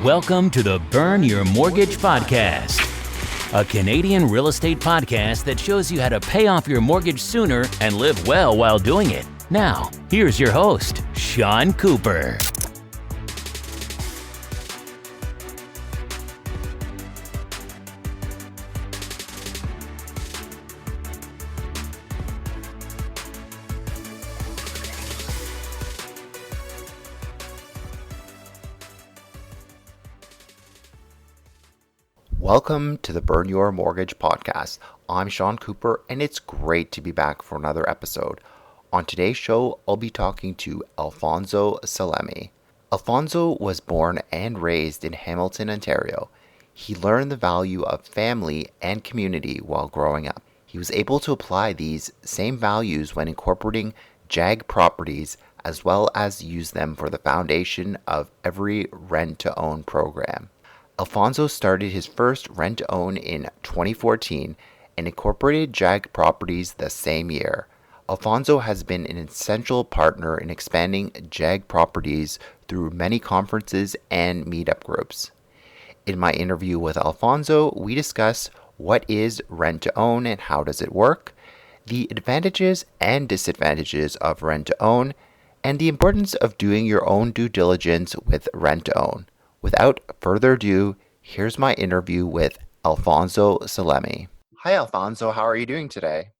Welcome to the Burn Your Mortgage Podcast, a Canadian real estate podcast that shows you how to pay off your mortgage sooner and live well while doing it. Now, here's your host, Sean Cooper. Welcome to the Burn Your Mortgage Podcast. I'm Sean Cooper, and it's great to be back for another episode. On today's show, I'll be talking to Alfonso Salemi. Alfonso was born and raised in Hamilton, Ontario. He learned the value of family and community while growing up. He was able to apply these same values when incorporating JAAG Properties, as well as use them for the foundation of every rent-to-own program. Alfonso started his first rent-to-own in 2014 and incorporated JAAG Properties the same year. Alfonso has been an essential partner in expanding JAAG Properties through many conferences and meetup groups. In my interview with Alfonso, we discuss what is rent-to-own and how does it work, the advantages and disadvantages of rent-to-own, and the importance of doing your own due diligence with rent-to-own. Without further ado, here's my interview with Alfonso Salemi. Hi, Alfonso. How are you doing today?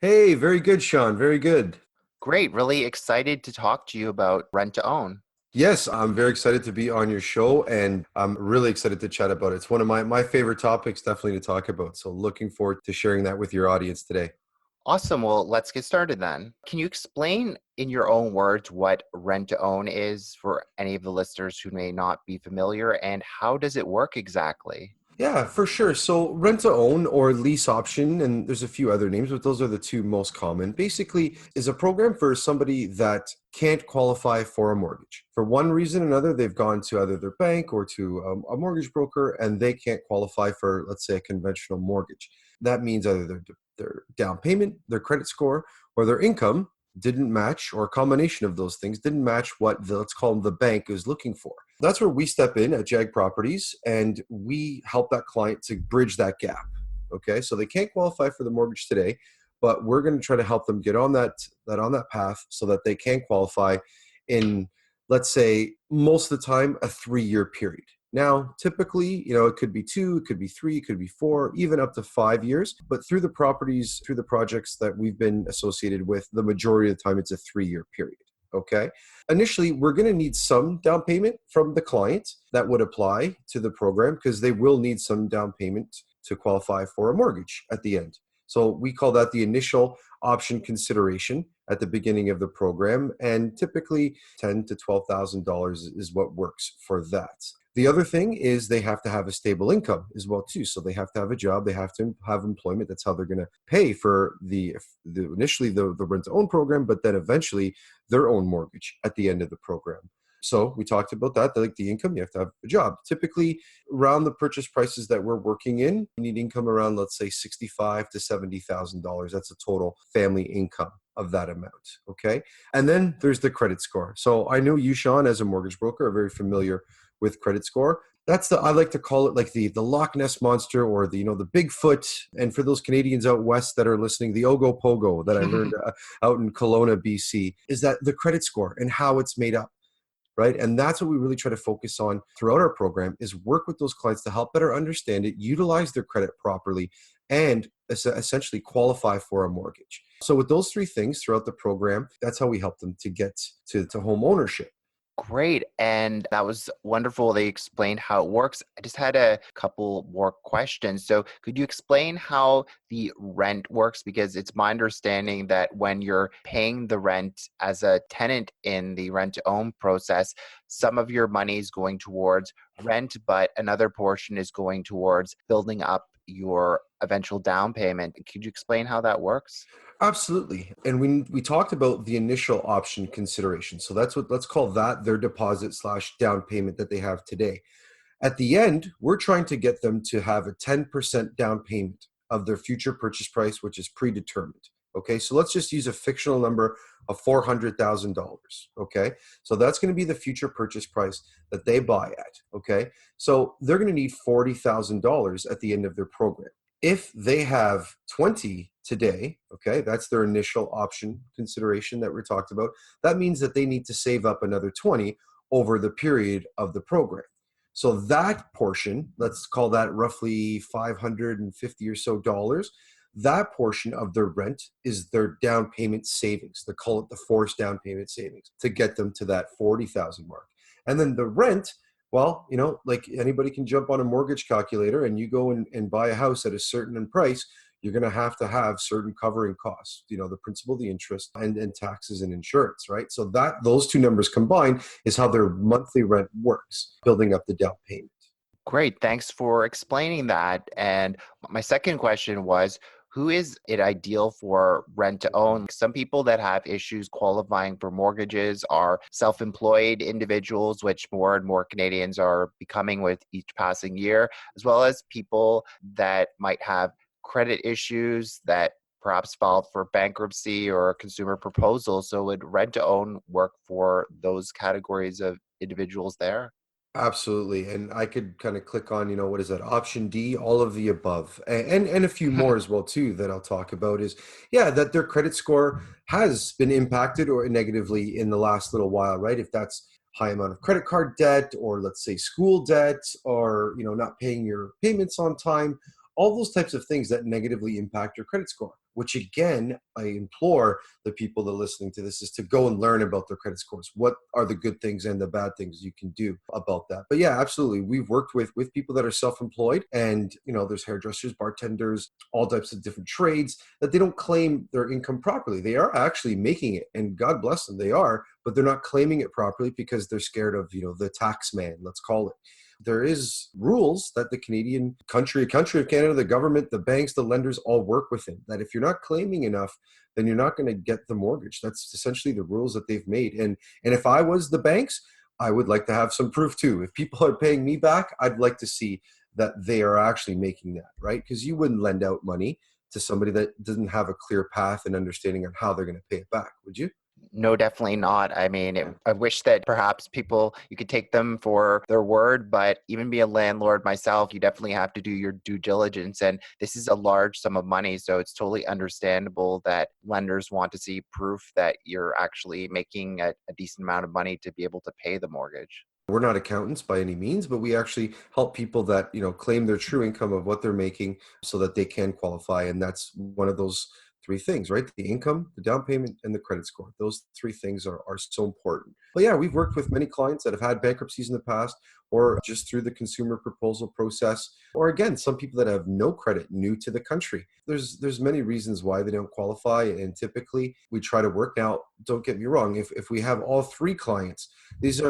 Hey, very good, Sean. Very good. Great. Really excited to talk to you about rent-to-own. Yes, I'm very excited to be on your show, and I'm really excited to chat about it. It's one of my favorite topics, definitely, to talk about. So looking forward to sharing that with your audience today. Awesome. Well, let's get started then. Can you explain in your own words what rent-to-own is for any of the listeners who may not be familiar, and how does it work exactly? Yeah, for sure. So rent-to-own or lease option, and there's a few other names, but those are the two most common, basically is a program for somebody that can't qualify for a mortgage. For one reason or another, they've gone to either their bank or to a mortgage broker, and they can't qualify for, let's say, a conventional mortgage. That means either their down payment, their credit score, or their income didn't match, or a combination of those things didn't match what let's call them the bank is looking for. That's where we step in at JAAG Properties, and we help that client to bridge that gap. Okay, so they can't qualify for the mortgage today, but we're going to try to help them get on that path so that they can qualify in, let's say, most of the time, a 3-year period. Now, typically, it could be 2, it could be 3, it could be 4, even up to 5 years. But through the properties, through the projects that we've been associated with, the majority of the time, it's a 3-year period. Okay. Initially, we're going to need some down payment from the client that would apply to the program, because they will need some down payment to qualify for a mortgage at the end. So we call that the initial option consideration at the beginning of the program. And typically $10,000 to $12,000 is what works for that. The other thing is they have to have a stable income as well too. So they have to have a job, they have to have employment. That's how they're going to pay for initially the rent-to-own program, but then eventually their own mortgage at the end of the program. So we talked about that, like the income, you have to have a job. Typically around the purchase prices that we're working in, you need income around, let's say, $65,000 to $70,000. That's a total family income of that amount. Okay. And then there's the credit score. So I know you, Sean, as a mortgage broker, are very familiar with credit score. That's I like to call it like the Loch Ness monster, or the Bigfoot. And for those Canadians out west that are listening, the Ogopogo that I learned out in Kelowna, BC, is that the credit score and how it's made up. Right. And that's what we really try to focus on throughout our program, is work with those clients to help better understand it, utilize their credit properly, and essentially qualify for a mortgage. So with those 3 things throughout the program, that's how we help them to get to home ownership. Great. And that was wonderful. They explained how it works. I just had a couple more questions. So could you explain how the rent works? Because it's my understanding that when you're paying the rent as a tenant in the rent-to-own process, some of your money is going towards rent, but another portion is going towards building up your eventual down payment. Could you explain how that works? Absolutely. And we talked about the initial option consideration. So let's call that their deposit / down payment that they have today. At the end, we're trying to get them to have a 10% down payment of their future purchase price, which is predetermined. Okay, so let's just use a fictional number of $400,000. Okay, so that's going to be the future purchase price that they buy at. Okay, so they're going to need $40,000 at the end of their program. If they have 20 today, okay, that's their initial option consideration that we talked about. That means that they need to save up another 20 over the period of the program. So that portion, let's call that roughly 550 or so dollars, that portion of their rent is their down payment savings. They call it the forced down payment savings to get them to that 40,000 mark. And then the rent, well, like anybody can jump on a mortgage calculator and you go and buy a house at a certain price, you're going to have certain covering costs, the principal, the interest, and taxes and insurance, right? So that those two numbers combined is how their monthly rent works, building up the down payment. Great. Thanks for explaining that. And my second question was, who is it ideal for rent to own? Some people that have issues qualifying for mortgages are self-employed individuals, which more and more Canadians are becoming with each passing year, as well as people that might have credit issues that perhaps filed for bankruptcy or a consumer proposal. So would rent to own work for those categories of individuals there? Absolutely. And I could kind of click on, what is that? Option D, all of the above. And a few more as well too that I'll talk about is, yeah, that their credit score has been impacted or negatively in the last little while, right? If that's high amount of credit card debt, or let's say school debt, or not paying your payments on time, all those types of things that negatively impact your credit score, which again, I implore the people that are listening to this is to go and learn about their credit scores. What are the good things and the bad things you can do about that? But yeah, absolutely. We've worked with people that are self-employed, and there's hairdressers, bartenders, all types of different trades that they don't claim their income properly. They are actually making it, and God bless them, they are, but they're not claiming it properly because they're scared of, the tax man, let's call it. There is rules that the Canadian country of Canada, the government, the banks, the lenders all work within, that if you're not claiming enough, then you're not going to get the mortgage. That's essentially the rules that they've made. And if I was the banks, I would like to have some proof too. If people are paying me back, I'd like to see that they are actually making that, right? Because you wouldn't lend out money to somebody that doesn't have a clear path and understanding on how they're going to pay it back, would you? No, definitely not. I mean, I wish that perhaps you could take them for their word, but even be a landlord myself, you definitely have to do your due diligence. And this is a large sum of money. So it's totally understandable that lenders want to see proof that you're actually making a decent amount of money to be able to pay the mortgage. We're not accountants by any means, but we actually help people that, claim their true income of what they're making so that they can qualify. And that's one of those three things, right? The income, the down payment, and the credit score. Those three things are so important. But yeah, we've worked with many clients that have had bankruptcies in the past, or just through the consumer proposal process, or again, some people that have no credit, new to the country. There's many reasons why they don't qualify, and typically we try to work. Now, don't get me wrong, if we have all three clients, this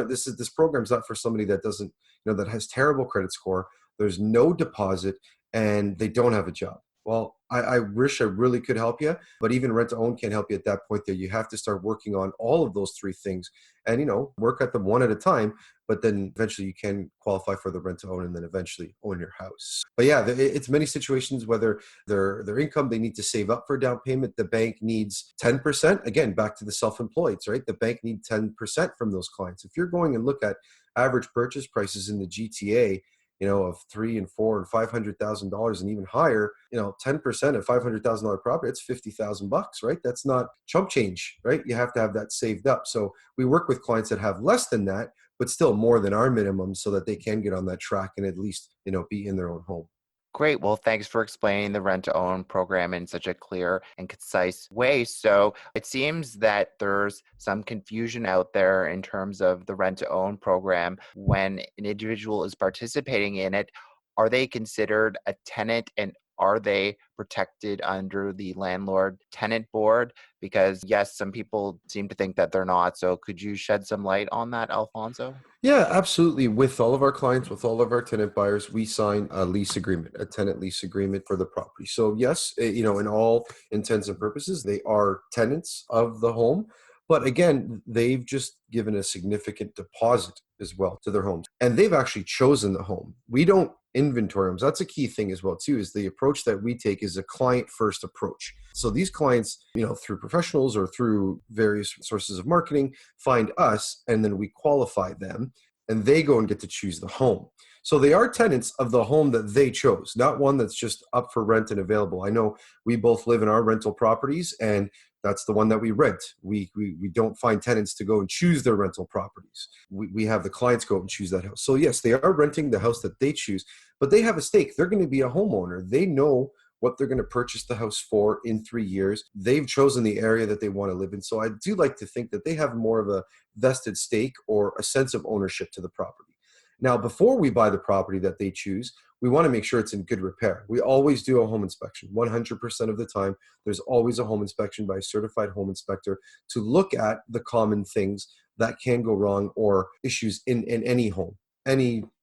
program's not for somebody that doesn't, that has terrible credit score, there's no deposit, and they don't have a job. Well, I wish I really could help you, but even rent to own can't help you at that point there. You have to start working on all of those three things and, work at them one at a time, but then eventually you can qualify for the rent to own and then eventually own your house. But yeah, it's many situations, whether their income, they need to save up for down payment. The bank needs 10%. Again, back to the self-employed, right? The bank needs 10% from those clients. If you're going and look at average purchase prices in the GTA, of $300,000 and $400,000 and $500,000 and even higher, 10% of $500,000 property, it's $50,000, right? That's not chump change, right? You have to have that saved up. So we work with clients that have less than that, but still more than our minimum so that they can get on that track and at least, be in their own home. Great. Well, thanks for explaining the rent to own program in such a clear and concise way. So it seems that there's some confusion out there in terms of the rent to own program. When an individual is participating in it, are they considered a tenant, and are they protected under the landlord tenant board? Because yes, some people seem to think that they're not. So could you shed some light on that, Alfonso? Yeah, absolutely. With all of our clients, with all of our tenant buyers, we sign a lease agreement, a tenant lease agreement for the property. So yes, in all intents and purposes, they are tenants of the home. But again, they've just given a significant deposit as well to their homes. And they've actually chosen the home. We don't inventory homes. That's a key thing as well too, is the approach that we take is a client first approach. So these clients, through professionals or through various sources of marketing, find us, and then we qualify them, and they go and get to choose the home. So they are tenants of the home that they chose, not one that's just up for rent and available. I know we both live in our rental properties, and that's the one that we rent. We don't find tenants to go and choose their rental properties. We have the clients go and choose that house. So yes, they are renting the house that they choose, but they have a stake. They're going to be a homeowner. They know what they're going to purchase the house for in 3 years. They've chosen the area that they want to live in. So I do like to think that they have more of a vested stake or a sense of ownership to the property. Now, before we buy the property that they choose, we want to make sure it's in good repair. We always do a home inspection. 100% of the time, there's always a home inspection by a certified home inspector to look at the common things that can go wrong or issues in any home,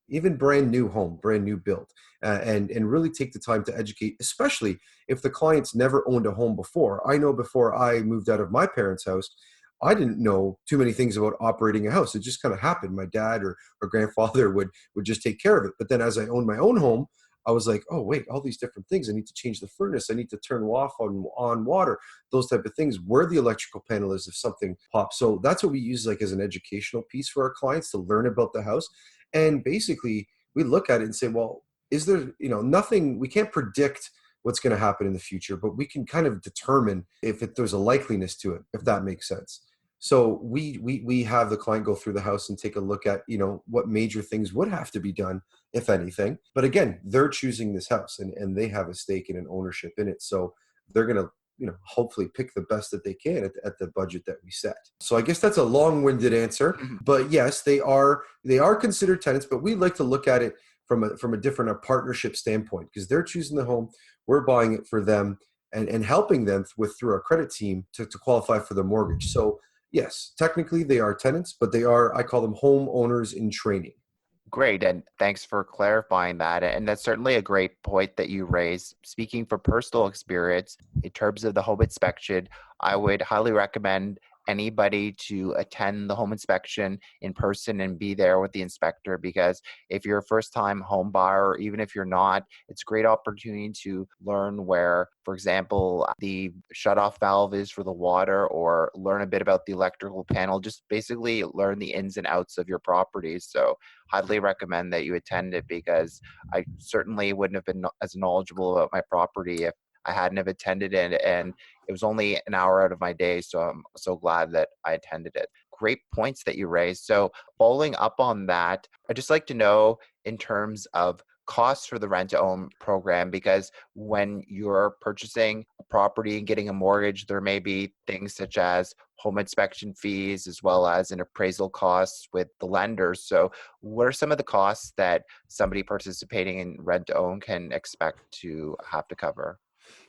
even brand new home, brand new build, and really take the time to educate, especially if the client's never owned a home before. I know before I moved out of my parents' house, I didn't know too many things about operating a house. It just kind of happened. My dad or grandfather would just take care of it. But then as I owned my own home, I was like, oh, wait, all these different things. I need to change the furnace. I need to turn off on water, those type of things, where the electrical panel is if something pops. So that's what we use as an educational piece for our clients to learn about the house. And basically, we look at it and say, well, is there, nothing, we can't predict what's going to happen in the future, but we can kind of determine if there's a likeliness to it, if that makes sense. So we have the client go through the house and take a look at, what major things would have to be done, if anything. But again, they're choosing this house and they have a stake in an ownership in it. So they're going to, hopefully pick the best that they can at the budget that we set. So I guess that's a long-winded answer, but yes, they are considered tenants, but we like to look at it from a different partnership standpoint, because they're choosing the home, we're buying it for them and helping them through our credit team to qualify for the mortgage. So yes, technically they are tenants, but they are, I call them homeowners in training. Great, and thanks for clarifying that. And that's certainly a great point that you raised. Speaking from personal experience, in terms of the home inspection, I would highly recommend anybody to attend the home inspection in person and be there with the inspector, because if you're a first-time home buyer, or even if you're not, it's a great opportunity to learn where, for example, the shutoff valve is for the water, or learn a bit about the electrical panel, just basically learn the ins and outs of your property. So highly recommend that you attend it, because I certainly wouldn't have been as knowledgeable about my property if I hadn't have attended it, and it was only an hour out of my day, so I'm so glad that I attended it. Great points that you raised. So following up on that, I'd just like to know in terms of costs for the rent-to-own program, because when you're purchasing a property and getting a mortgage, there may be things such as home inspection fees as well as an appraisal costs with the lenders. So what are some of the costs that somebody participating in rent-to-own can expect to have to cover?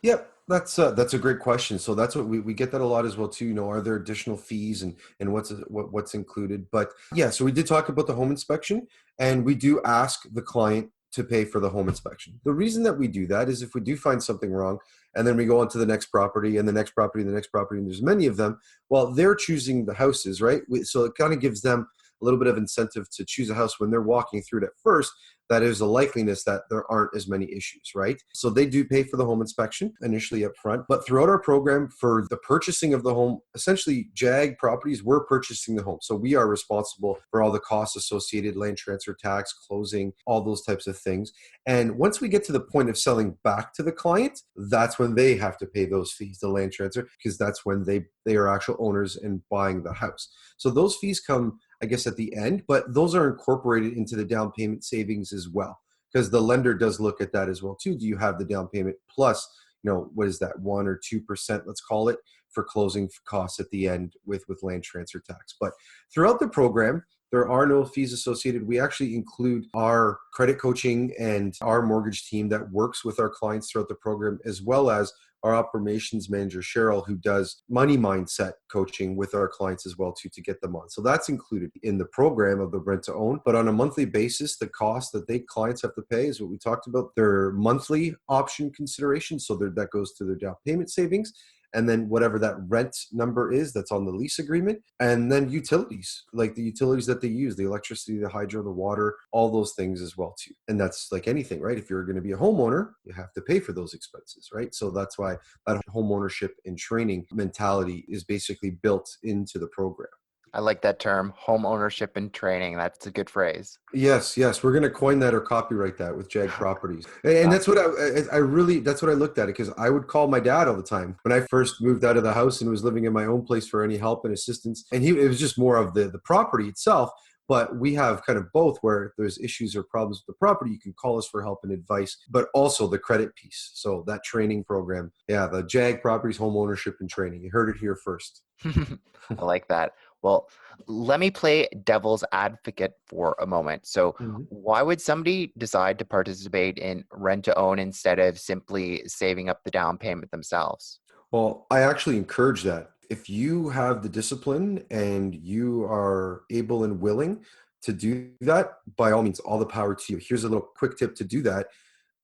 Yep, that's a great question. So that's what we get that a lot as well too. Are there additional fees and what's included? But yeah, so we did talk about the home inspection, and we do ask the client to pay for the home inspection. The reason that we do that is if we do find something wrong, and then we go on to the next property and the next property and the next property, and there's many of them, well, they're choosing the houses, right? So it kind of gives them a little bit of incentive to choose a house when they're walking through it at first. That is a likeliness that there aren't as many issues, right? So they do pay for the home inspection initially up front, but throughout our program for the purchasing of the home, essentially JAAG Properties, we're purchasing the home. So we are responsible for all the costs associated, land transfer tax, closing, all those types of things. And once we get to the point of selling back to the client, that's when they have to pay those fees, the land transfer, because that's when they are actual owners and buying the house. So those fees come, I guess, at the end, but those are incorporated into the down payment savings as well, because the lender does look at that as well too. Do you have the down payment plus, what is that, 1 or 2%, let's call it, for closing costs at the end with land transfer tax. But throughout the program, there are no fees associated. We actually include our credit coaching and our mortgage team that works with our clients throughout the program, as well as our operations manager, Cheryl, who does money mindset coaching with our clients as well too, to get them on. So that's included in the program of the rent to own. But on a monthly basis, the cost that clients have to pay is what we talked about, their monthly option consideration. So that goes to their down payment savings. and then whatever that rent number is that's on the lease agreement, and then utilities, like the utilities that they use, the electricity, the hydro, the water, all those things as well too. And that's like anything, right? If you're going to be a homeowner, you have to pay for those expenses, right? So that's why that home ownership and training mentality is basically built into the program. I like that term, home ownership and training. That's a good phrase. Yes, yes, we're going to coin that or copyright that with JAAG Properties. And that's what I really, that's what I looked at it, because I would call my dad all the time when I first moved out of the house and was living in my own place for any help and assistance. And it was just more of the property itself. But we have kind of both, where if there's issues or problems with the property, you can call us for help and advice, but also the credit piece. So that training program, yeah, the JAAG Properties Home Ownership and Training. You heard it here first. I like that. Well, let me play devil's advocate for a moment. So, why would somebody decide to participate in rent to own instead of simply saving up the down payment themselves? Well, I actually encourage that. If you have the discipline and you are able and willing to do that, by all means, all the power to you. Here's a little quick tip to do that.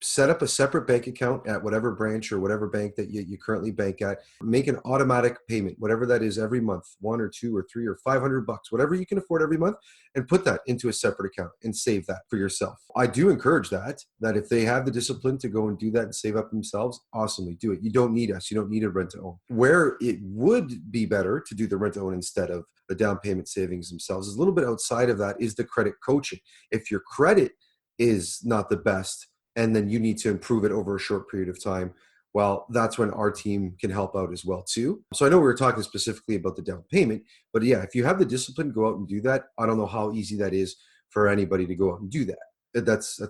Set up a separate bank account at whatever branch or whatever bank that you currently bank at. Make an automatic payment, whatever that is, every month, 1 or 2 or 3 or $500, whatever you can afford every month, and put that into a separate account and save that for yourself. I do encourage that if they have the discipline to go and do that and save up themselves, awesomely do it. You don't need us. You don't need a rent to own. Where it would be better to do the rent to own instead of the down payment savings themselves is a little bit outside of that, is the credit coaching. If your credit is not the best, and then you need to improve it over a short period of time, well, that's when our team can help out as well too. So I know we were talking specifically about the down payment, but yeah, if you have the discipline, go out and do that. I don't know how easy that is for anybody to go out and do that. That's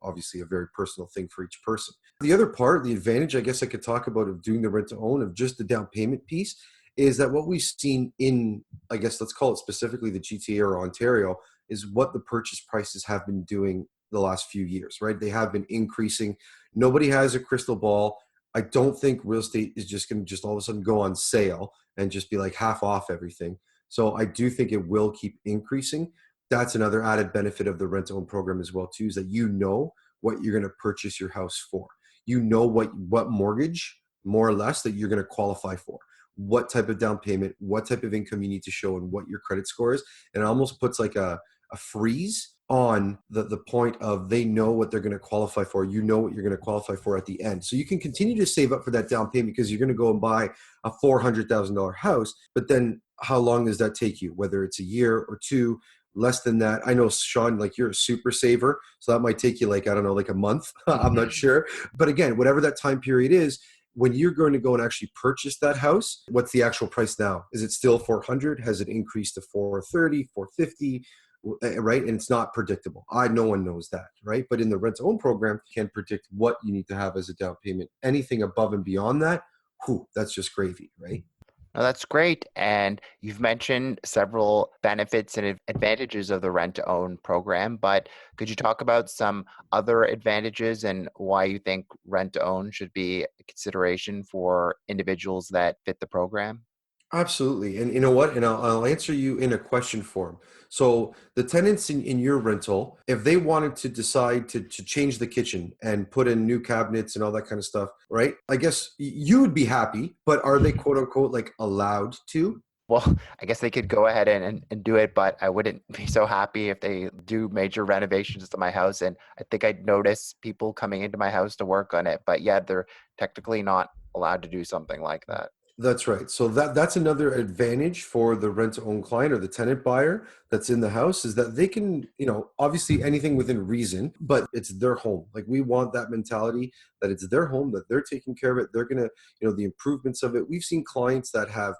obviously a very personal thing for each person. The other part, the advantage I guess I could talk about of doing the rent to own, of just the down payment piece, is that what we've seen in, I guess let's call it specifically the GTA or Ontario, is what the purchase prices have been doing the last few years, right? They have been increasing. Nobody has a crystal ball. I don't think real estate is just going to just all of a sudden go on sale and just be like half off everything. So I do think it will keep increasing. That's another added benefit of the rent to own program as well too, is that you know what you're going to purchase your house for. You know what mortgage, more or less, that you're going to qualify for. What type of down payment, what type of income you need to show, and what your credit score is. And it almost puts like a freeze on the point of, they know what they're going to qualify for. You know what you're going to qualify for at the end. So you can continue to save up for that down payment, because you're going to go and buy a $400,000 house. But then how long does that take you? Whether it's a year or two, less than that. I know, Sean, like you're a super saver. So that might take you like, I don't know, like a month. I'm not sure. But again, whatever that time period is, when you're going to go and actually purchase that house, what's the actual price now? Is it still 400? Has it increased to 430, 450? Right? And it's not predictable. No one knows that, right? But in the rent to own program, you can predict what you need to have as a down payment. Anything above and beyond that, that's just gravy, right? Now, that's great. And you've mentioned several benefits and advantages of the rent to own program, but could you talk about some other advantages and why you think rent to own should be a consideration for individuals that fit the program? Absolutely. And you know what? And I'll answer you in a question form. So the tenants in your rental, if they wanted to decide to change the kitchen and put in new cabinets and all that kind of stuff, right? I guess you would be happy, but are they quote unquote like allowed to? Well, I guess they could go ahead and do it, but I wouldn't be so happy if they do major renovations to my house. And I think I'd notice people coming into my house to work on it. But yeah, they're technically not allowed to do something like that. That's right. So that's another advantage for the rent to own client or the tenant buyer that's in the house, is that they can, obviously anything within reason, but it's their home. Like, we want that mentality that it's their home, that they're taking care of it. They're going to, the improvements of it. We've seen clients that have,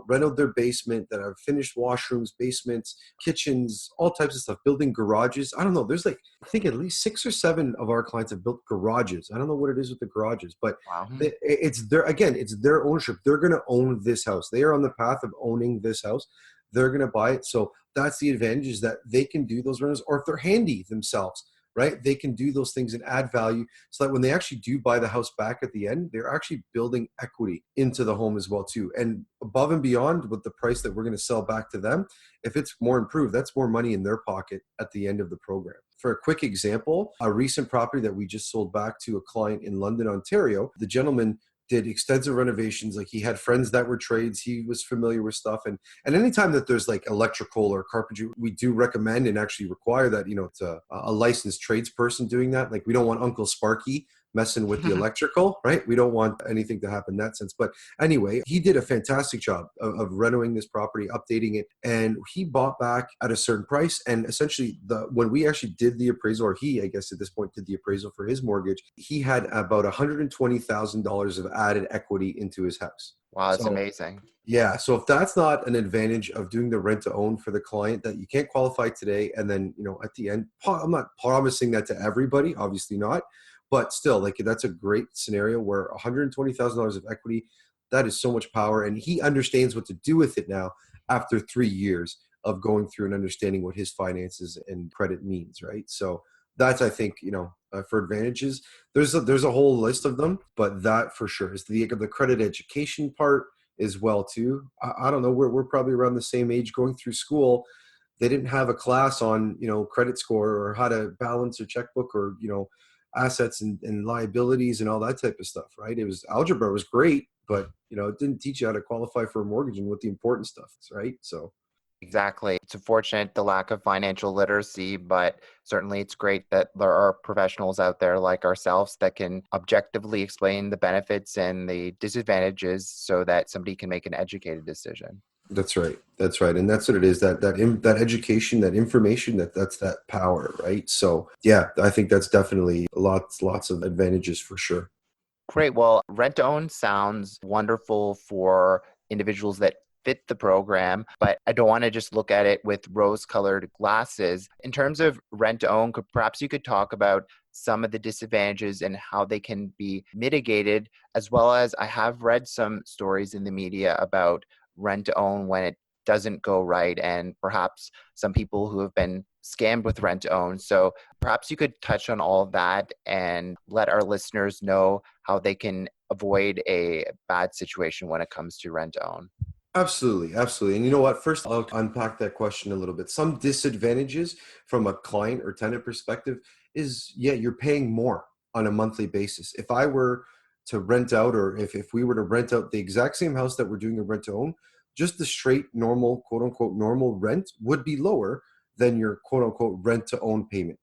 renovated their basement, that have finished washrooms, basements, kitchens, all types of stuff, building garages. I don't know. There's I think at least 6 or 7 of our clients have built garages. I don't know what it is with the garages, but Wow. it's their ownership. They're going to own this house. They are on the path of owning this house. They're going to buy it. So that's the advantage, is that they can do those rentals, or if they're handy themselves, right? They can do those things and add value, so that when they actually do buy the house back at the end, they're actually building equity into the home as well too. And above and beyond with the price that we're going to sell back to them, if it's more improved, that's more money in their pocket at the end of the program. For a quick example, a recent property that we just sold back to a client in London, Ontario, the gentleman did extensive renovations. Like, he had friends that were trades. He was familiar with stuff. And anytime that there's like electrical or carpentry, we do recommend and actually require that, it's a licensed tradesperson doing that. Like, we don't want Uncle Sparky messing with the electrical, right? We don't want anything to happen in that sense. But anyway, he did a fantastic job of renovating this property, updating it, and he bought back at a certain price. And essentially, when we actually did the appraisal, or he, I guess at this point, did the appraisal for his mortgage, he had about $120,000 of added equity into his house. Wow, that's So, amazing. yeah. So if that's not an advantage of doing the rent to own for the client, that you can't qualify today, and then, at the end, I'm not promising that to everybody, obviously not, but still, like, that's a great scenario where $120,000 of equity, that is so much power. And he understands what to do with it now after 3 years of going through and understanding what his finances and credit means, right? So that's, I think, for advantages, there's a whole list of them, but that for sure is the credit education part as well too. I don't know, we're probably around the same age going through school. They didn't have a class on, credit score or how to balance a checkbook, or, assets and liabilities and all that type of stuff, right? It was algebra was great, but it didn't teach you how to qualify for a mortgage and what the important stuff is, right? So Exactly. It's unfortunate, the lack of financial literacy, but certainly it's great that there are professionals out there like ourselves that can objectively explain the benefits and the disadvantages so that somebody can make an educated decision. that's right. That's right. And that's what it is, that education, that information, that's that power, right? So yeah, I think that's definitely lots of advantages for sure. Great. Well, rent to own sounds wonderful for individuals that fit the program, but I don't want to just look at it with rose-colored glasses. In terms of rent to own, perhaps you could talk about some of the disadvantages and how they can be mitigated, as well as I have read some stories in the media about rent to own when it doesn't go right, and perhaps some people who have been scammed with rent to own. So perhaps you could touch on all of that and let our listeners know how they can avoid a bad situation when it comes to rent to own. Absolutely, absolutely. And you know what? First, I'll unpack that question a little bit. Some disadvantages from a client or tenant perspective is, yeah, you're paying more on a monthly basis. If I were to rent out, or if we were to rent out the exact same house that we're doing a rent to own, just the straight normal, quote unquote, normal rent would be lower than your quote unquote rent to own payment.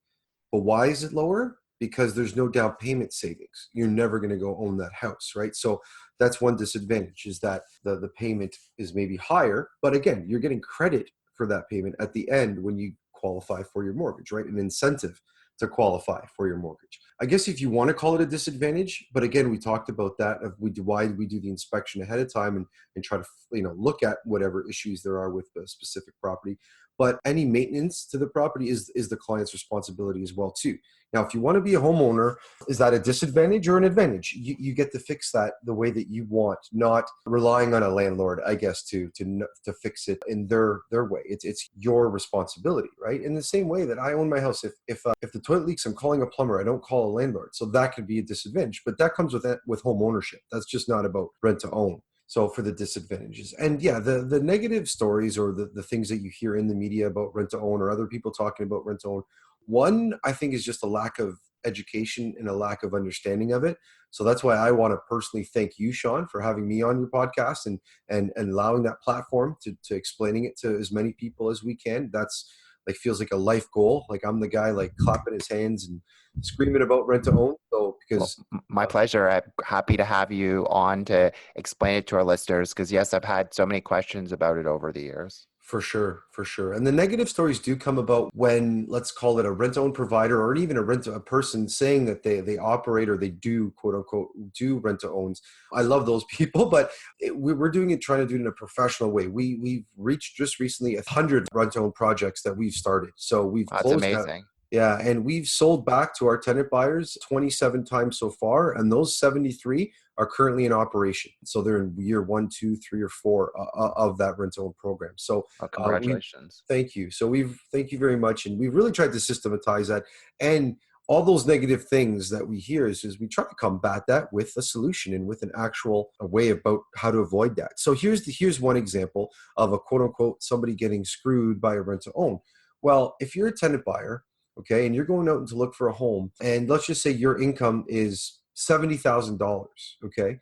But why is it lower? Because there's no down payment savings. You're never going to go own that house, right? So that's one disadvantage, is that the payment is maybe higher. But again, you're getting credit for that payment at the end when you qualify for your mortgage, right? An incentive to qualify for your mortgage. I guess if you want to call it a disadvantage, but again, we talked about that. Why we do the inspection ahead of time and try to look at whatever issues there are with the specific property. But any maintenance to the property is the client's responsibility as well too. Now, if you want to be a homeowner, is that a disadvantage or an advantage? You get to fix that the way that you want, not relying on a landlord, I guess, to fix it in their way. It's your responsibility, right? In the same way that I own my house, if the toilet leaks, I'm calling a plumber. I don't call a landlord, so that could be a disadvantage. But that comes with home ownership. That's just not about rent to own. So for the disadvantages, and yeah, the negative stories, or the things that you hear in the media about rent to own, or other people talking about rent to own, one, I think, is just a lack of education and a lack of understanding of it. So that's why I want to personally thank you, Sean, for having me on your podcast and allowing that platform to explaining it to as many people as we can. That's like, feels like a life goal. Like, I'm the guy like clapping his hands and screaming about rent to own. So because My pleasure. I'm happy to have you on to explain it to our listeners, because yes, I've had so many questions about it over the years. For sure, for sure. And the negative stories do come about when, let's call it a rent-to-own provider, or even a person saying that they operate, or they do, quote unquote, do rent-to-owns. I love those people, but we're doing it, trying to do it in a professional way. We've reached just recently 100 rent-to-own projects that we've started. So we've That's closed amazing. yeah, and we've sold back to our tenant buyers 27 times so far, and those 73 are currently in operation. So they're in year 1, 2, 3, or 4 of that rental program. So Congratulations. thank you. So thank you very much, and we've really tried to systematize that, and all those negative things that we hear is we try to combat that with a solution and with an actual way about how to avoid that. So here's one example of a quote unquote somebody getting screwed by a rent to own. Well, if you're a tenant buyer, okay, and you're going out to look for a home, and let's just say your income is $70,000, okay,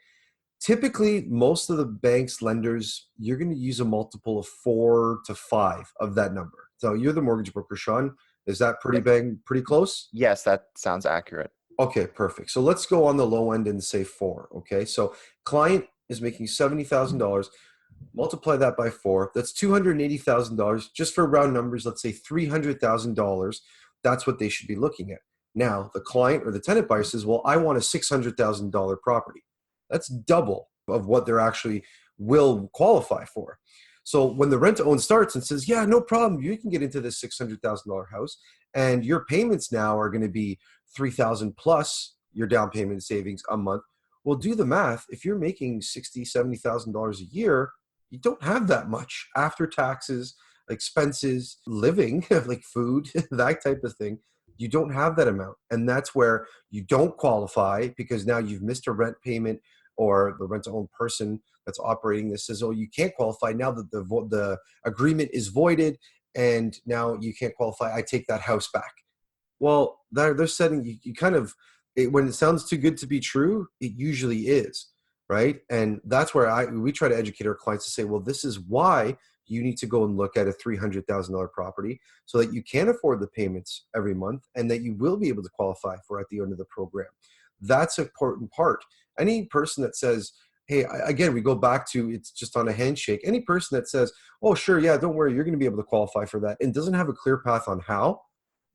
Typically, most of the banks, lenders, you're going to use a multiple of 4 to 5 of that number. So you're the mortgage broker, Sean. Is that pretty close? Yes, that sounds accurate. Okay, perfect. So let's go on the low end and say 4. Okay, so client is making $70,000. Multiply that by 4. That's $280,000. Just for round numbers, let's say $300,000. That's what they should be looking at. Now, the client or the tenant buyer says, well, I want a $600,000 property. That's double of what they're actually will qualify for. So when the rent to own starts and says, yeah, no problem, you can get into this $600,000 house, and your payments now are going to be $3,000 plus your down payment savings a month. Well, do the math. If you're making $60,000, $70,000 a year, you don't have that much after taxes, expenses, living, like food, that type of thing. You don't have that amount. And that's where you don't qualify, because now you've missed a rent payment, or the rent to own person that's operating this says, oh, you can't qualify now that the agreement is voided, and now you can't qualify. I take that house back. Well, they're setting you kind of, when it sounds too good to be true, it usually is, right? And that's where we try to educate our clients to say, well, this is why you need to go and look at a $300,000 property, so that you can afford the payments every month, and that you will be able to qualify for at the end of the program. That's an important part. Any person that says, hey, again, we go back to it's just on a handshake. Any person that says, oh, sure, yeah, don't worry, you're going to be able to qualify for that, and doesn't have a clear path on how,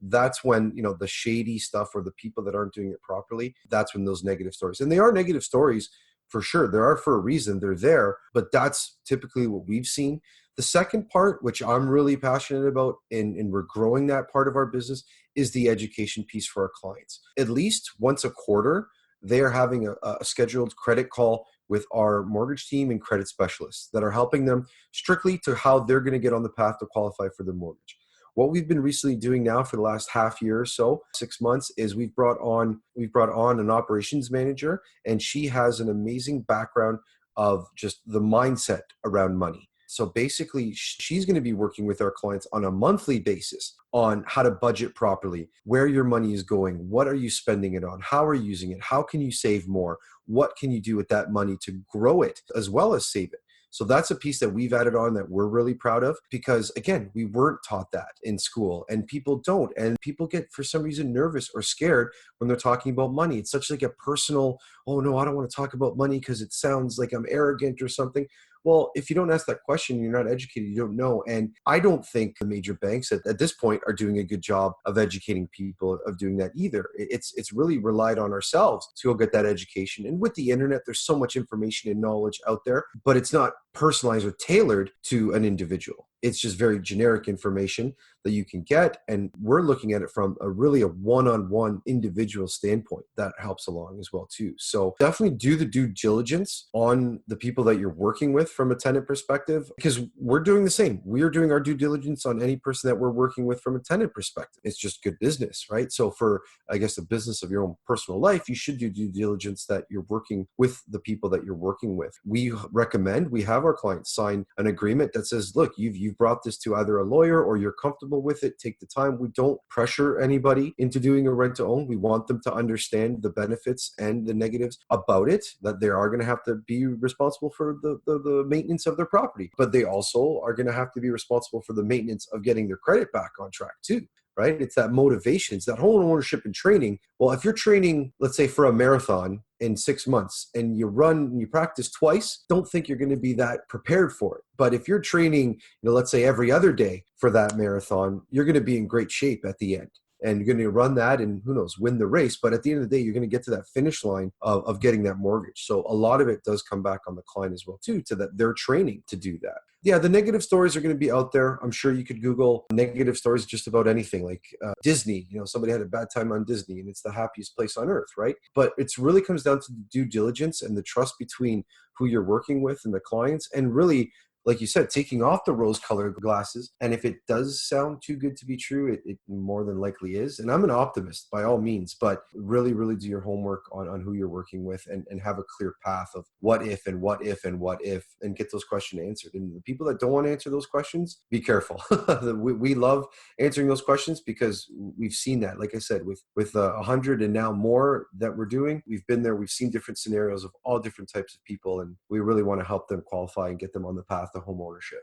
that's when, the shady stuff, or the people that aren't doing it properly, that's when those negative stories, and they are negative stories for sure. There are for a reason, they're there, but that's typically what we've seen. The second part, which I'm really passionate about, and we're growing that part of our business, is the education piece for our clients. At least once a quarter, they are having a scheduled credit call with our mortgage team and credit specialists that are helping them strictly to how they're going to get on the path to qualify for the mortgage. What we've been recently doing now for the last half year or so, 6 months, is we've brought on an operations manager, and she has an amazing background of just the mindset around money. So basically, she's going to be working with our clients on a monthly basis on how to budget properly, where your money is going, what are you spending it on, how are you using it, how can you save more, what can you do with that money to grow it as well as save it. So that's a piece that we've added on that we're really proud of, because again, we weren't taught that in school, and people don't. And people get, for some reason, nervous or scared when they're talking about money. It's such like a personal, oh no, I don't want to talk about money because it sounds like I'm arrogant or something. Well, if you don't ask that question, you're not educated, you don't know. And I don't think the major banks at this point are doing a good job of educating people of doing that either. It's really relied on ourselves to go get that education. And with the internet, there's so much information and knowledge out there, but it's not personalized or tailored to an individual. It's just very generic information that you can get. And we're looking at it from a one-on-one individual standpoint. That helps along as well too. So definitely do the due diligence on the people that you're working with from a tenant perspective, because we're doing the same. We're doing our due diligence on any person that we're working with from a tenant perspective. It's just good business, right? So for, I guess, the business of your own personal life, you should do due diligence that you're working with the people that you're working with. We recommend, we have our clients sign an agreement that says, look, you've brought this to either a lawyer or you're comfortable with it, take the time. We don't pressure anybody into doing a rent to own. We want them to understand the benefits and the negatives about it, that they are going to have to be responsible for the maintenance of their property, but they also are going to have to be responsible for the maintenance of getting their credit back on track too. Right? It's that motivation. It's that home ownership and training. Well, if you're training, let's say for a marathon in 6 months, and you practice twice, don't think you're going to be that prepared for it. But if you're training, let's say every other day for that marathon, you're going to be in great shape at the end. And you're going to run that and who knows, win the race. But at the end of the day, you're going to get to that finish line of getting that mortgage. So a lot of it does come back on the client as well too, to that they're training to do that. Yeah, the negative stories are going to be out there. I'm sure you could Google negative stories just about anything, like Disney. Somebody had a bad time on Disney and it's the happiest place on earth, right? But it really comes down to the due diligence and the trust between who you're working with and the clients, and really like you said, taking off the rose-colored glasses. And if it does sound too good to be true, it more than likely is. And I'm an optimist by all means, but really, really do your homework on who you're working with and have a clear path of what if and what if and what if, and get those questions answered. And the people that don't want to answer those questions, be careful. We love answering those questions because we've seen that, like I said, with 100 and now more that we're doing, we've been there, we've seen different scenarios of all different types of people, and we really want to help them qualify and get them on the path to home ownership.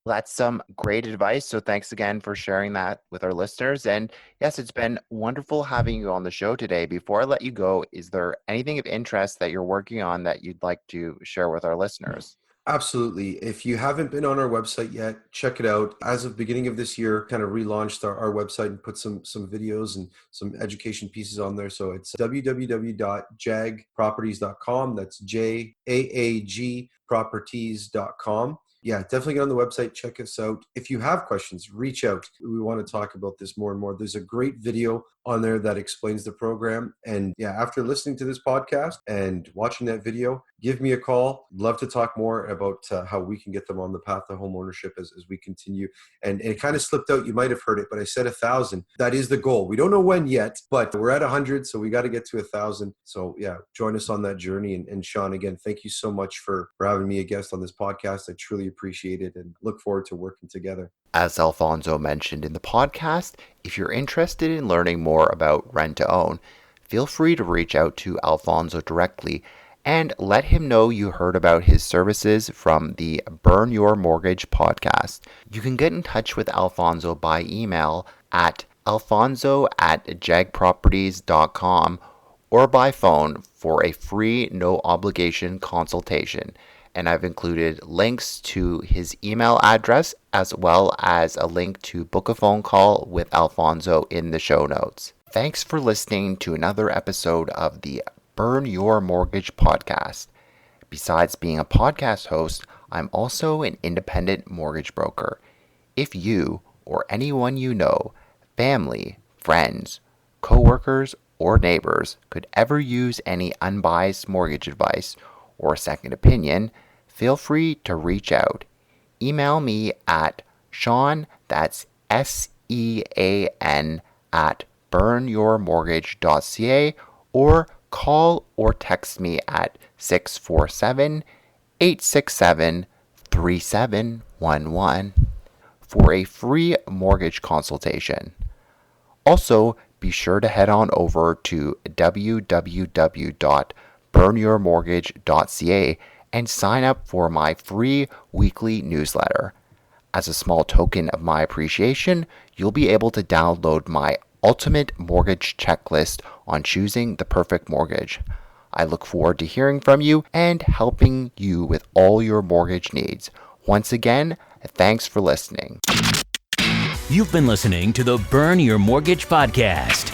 That's some great advice. So thanks again for sharing that with our listeners. And yes, it's been wonderful having you on the show today. Before I let you go, is there anything of interest that you're working on that you'd like to share with our listeners? Absolutely. If you haven't been on our website yet, check it out. As of beginning of this year, kind of relaunched our website and put some videos and some education pieces on there. So it's www.jaagproperties.com. That's JAAG properties.com. Yeah, definitely get on the website, check us out. If you have questions, reach out. We want to talk about this more and more. There's a great video on there that explains the program. And yeah, after listening to this podcast and watching that video, give me a call. Love to talk more about how we can get them on the path to home ownership as we continue. And it kind of slipped out. You might have heard it, but I said 1,000. That is the goal. We don't know when yet, but we're at 100. So we got to get to 1,000. So yeah, join us on that journey. And Sean, again, thank you so much for having me a guest on this podcast. I truly appreciate it and look forward to working together. As Alfonso mentioned in the podcast, if you're interested in learning more about rent to own, feel free to reach out to Alfonso directly and let him know you heard about his services from the Burn Your Mortgage podcast. You can get in touch with Alfonso by email at alfonso@jaagproperties.com or by phone for a free no obligation consultation. And I've included links to his email address as well as a link to book a phone call with Alfonso in the show notes. Thanks for listening to another episode of the Burn Your Mortgage podcast. Besides being a podcast host, I'm also an independent mortgage broker. If you or anyone you know, family, friends, coworkers, or neighbors could ever use any unbiased mortgage advice or a second opinion, feel free to reach out. Email me at Sean, that's SEAN, at burnyourmortgage.ca, or call or text me at 647-867-3711 for a free mortgage consultation. Also, be sure to head on over to www.burnyourmortgage.ca and sign up for my free weekly newsletter. As a small token of my appreciation, you'll be able to download my ultimate mortgage checklist on choosing the perfect mortgage. I look forward to hearing from you and helping you with all your mortgage needs. Once again, thanks for listening. You've been listening to the Burn Your Mortgage podcast.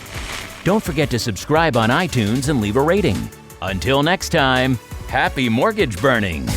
Don't forget to subscribe on iTunes and leave a rating. Until next time, happy mortgage burning.